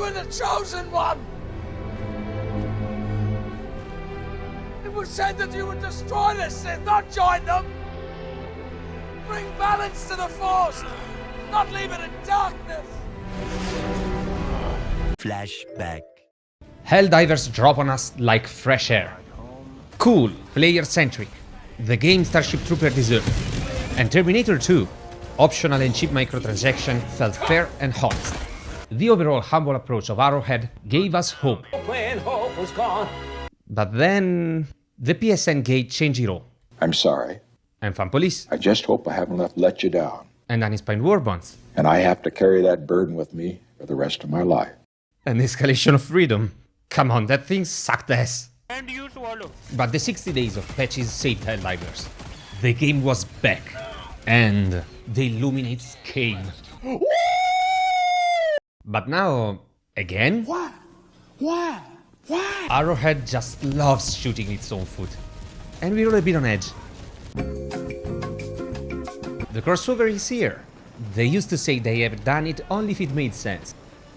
were the chosen one! It was said that you would destroy the Sith, not join them! Bring balance to the Force, not leave it in darkness! Flashback. Helldivers drop on us like fresh air. Cool, player-centric. The game Starship Troopers deserved. And Terminator 2, optional and cheap microtransaction, felt fair and honest. The overall humble approach of Arrowhead gave us hope. When hope was gone. But then the PSN gate changed it all. I'm sorry. And Fan Police. I just hope I haven't let you down. And Unexplained War Bonds. And I have to carry that burden with me for the rest of my life. And Escalation of Freedom. Come on, that thing sucked ass. And you swallow. But the 60 days of patches saved Helldivers. The game was back. And the Illuminates came. But now, again? Why? Arrowhead just loves shooting its own foot. And we're all a bit on edge. The crossover is here. They used to say they have done it only if it made sense.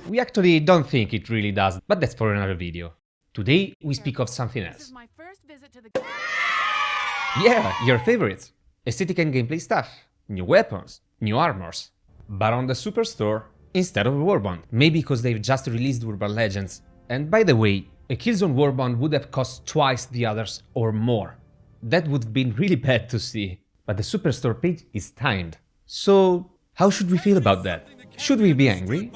We actually don't think it really does, but that's for another video. Today, we speak of something else. This is my first visit to the... Yeah, your favorites. Aesthetic and gameplay stuff. New weapons, new armors. But on the Superstore, instead of a Warbond. Maybe because they've just released Urban Legends. And by the way, a Killzone Warbond would have cost twice the others or more. That would have been really bad to see. But the Superstore page is timed. So, how should we feel about that? Should we be angry?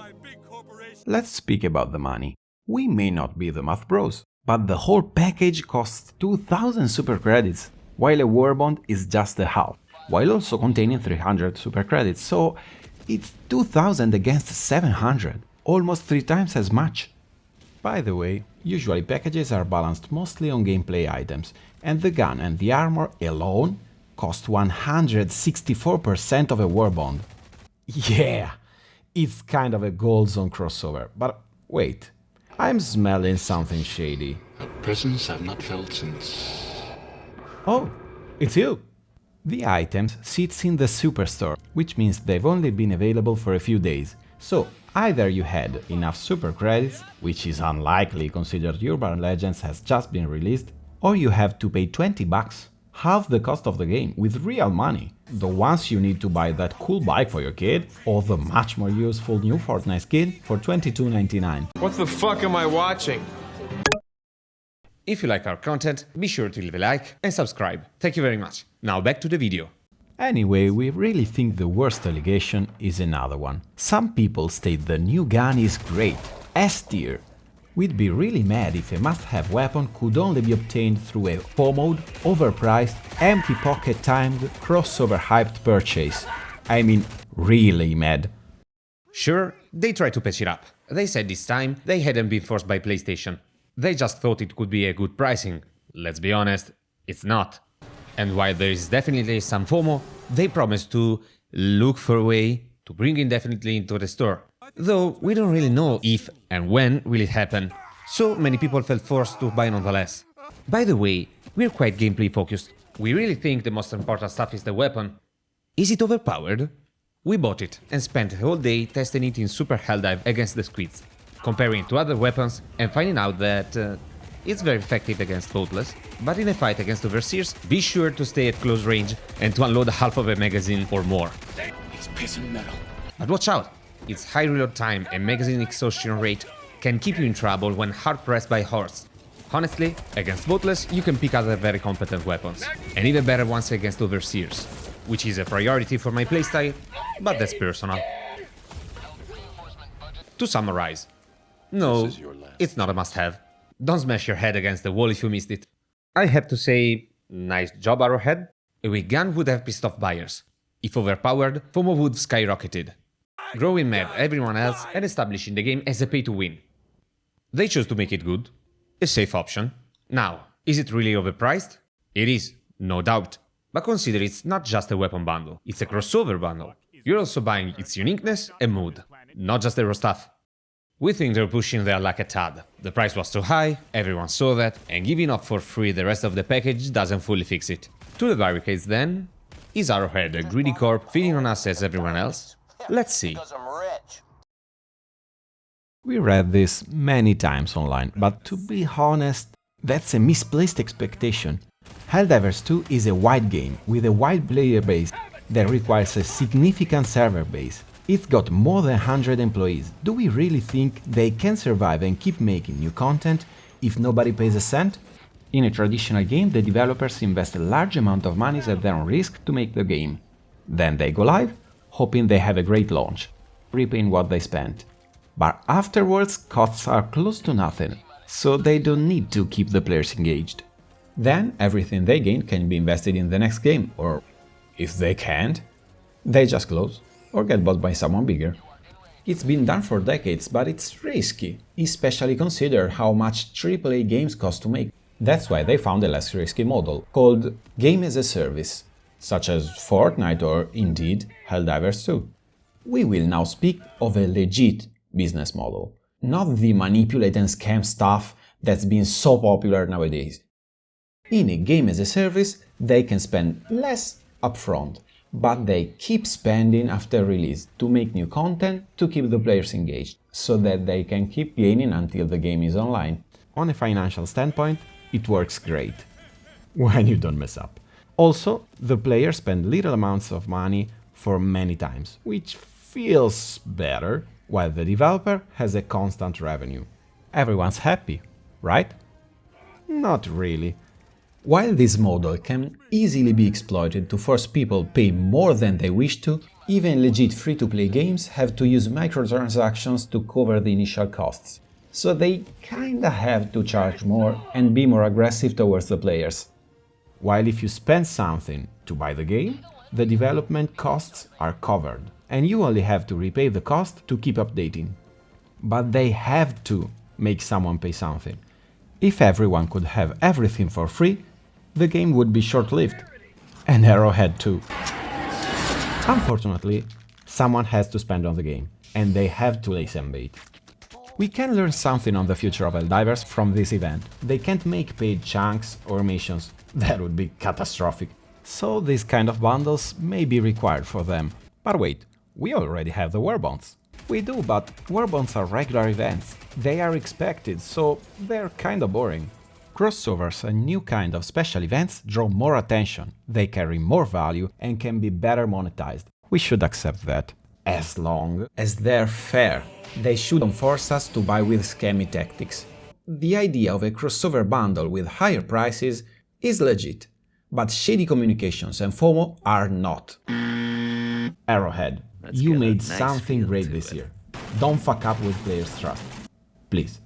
Let's speak about the money. We may not be the math bros, but the whole package costs 2000 super credits, while a Warbond is just the half, while also containing 300 super credits, so it's 2000 against 700, almost 3 times as much. By the way, usually packages are balanced mostly on gameplay items, and the gun and the armor alone cost 164% of a Warbond. Yeah, it's kind of a Gold Zone crossover, but wait, I'm smelling something shady. A presence I've not felt since... Oh, it's you! The items sits in the Superstore, which means they've only been available for a few days. So, either you had enough super credits, which is unlikely considering Urban Legends has just been released, or you have to pay 20 bucks, half the cost of the game, with real money. The ones you need to buy that cool bike for your kid, or the much more useful new Fortnite skin for $22.99. What the fuck am I watching? If you like our content, be sure to leave a like and subscribe. Thank you very much. Now back to the video. Anyway, we really think the worst allegation is another one. Some people state the new gun is great, S tier. We'd be really mad if a must-have weapon could only be obtained through a FOMO'd, overpriced, empty pocket-timed, crossover-hyped purchase. I mean, really mad. Sure, they tried to patch it up. They said this time they hadn't been forced by PlayStation. They just thought it could be a good pricing. Let's be honest, it's not. And while there is definitely some FOMO, they promised to look for a way to bring it definitely into the store. Though we don't really know if and when will it happen, so many people felt forced to buy nonetheless. By the way, we're quite gameplay focused. We really think the most important stuff is the weapon. Is it overpowered? We bought it and spent a whole day testing it in Super Helldive against the squids, comparing it to other weapons and finding out that it's very effective against Faultless, but in a fight against Overseers, be sure to stay at close range and to unload half of a magazine or more. He's pissing metal. But watch out! Its high reload time and magazine exhaustion rate can keep you in trouble when hard pressed by hordes. Honestly, against Faultless you can pick other very competent weapons, and even better ones against Overseers, which is a priority for my playstyle, but that's personal. To summarize, no, it's not a must-have. Don't smash your head against the wall if you missed it. I have to say, nice job Arrowhead. A weak gun would have pissed off buyers. If overpowered, FOMO would have skyrocketed, growing mad everyone else and establishing the game as a pay-to-win. They chose to make it good, a safe option. Now, is it really overpriced? It is, no doubt. But consider it's not just a weapon bundle, it's a crossover bundle. You're also buying its uniqueness and mood, not just the raw stuff. We think they're pushing their luck a tad. The price was too high, everyone saw that, and giving up for free the rest of the package doesn't fully fix it. To the barricades then, is Arrowhead a greedy corp feeding on us as everyone else? Let's see. We read this many times online, but to be honest, that's a misplaced expectation. Helldivers 2 is a wide game with a wide player base that requires a significant server base. It's got more than 100 employees. Do we really think they can survive and keep making new content if nobody pays a cent? In a traditional game, the developers invest a large amount of money at their own risk to make the game. Then they go live, hoping they have a great launch, reaping what they spent. But afterwards, costs are close to nothing, so they don't need to keep the players engaged. Then everything they gain can be invested in the next game, or if they can't, they just close or get bought by someone bigger. It's been done for decades, but it's risky, especially consider how much AAA games cost to make. That's why they found a less risky model, called Game as a Service, such as Fortnite or, indeed, Helldivers 2. We will now speak of a legit business model, not the manipulate and scam stuff that's been so popular nowadays. In a Game as a Service, they can spend less upfront, but they keep spending after release to make new content to keep the players engaged, so that they can keep gaining until the game is online. On a financial standpoint, it works great, when you don't mess up. Also, the players spend little amounts of money for many times, which feels better, while the developer has a constant revenue. Everyone's happy, right? Not really. While this model can easily be exploited to force people to pay more than they wish to, even legit free-to-play games have to use microtransactions to cover the initial costs. So they kinda have to charge more and be more aggressive towards the players. While if you spend something to buy the game, the development costs are covered, and you only have to repay the cost to keep updating. But they have to make someone pay something. If everyone could have everything for free, the game would be short-lived. And Arrowhead too. Unfortunately, someone has to spend on the game, and they have to lay some bait. We can learn something on the future of Helldivers from this event. They can't make paid chunks or missions. That would be catastrophic. So these kind of bundles may be required for them. But wait, we already have the war bonds. We do, but war bonds are regular events. They are expected, so they're kinda boring. Crossovers and new kind of special events draw more attention, they carry more value and can be better monetized. We should accept that. As long as they're fair. They shouldn't force us to buy with scammy tactics. The idea of a crossover bundle with higher prices is legit, but shady communications and FOMO are not. Arrowhead, you made something great this year. Don't fuck up with players' trust. Please.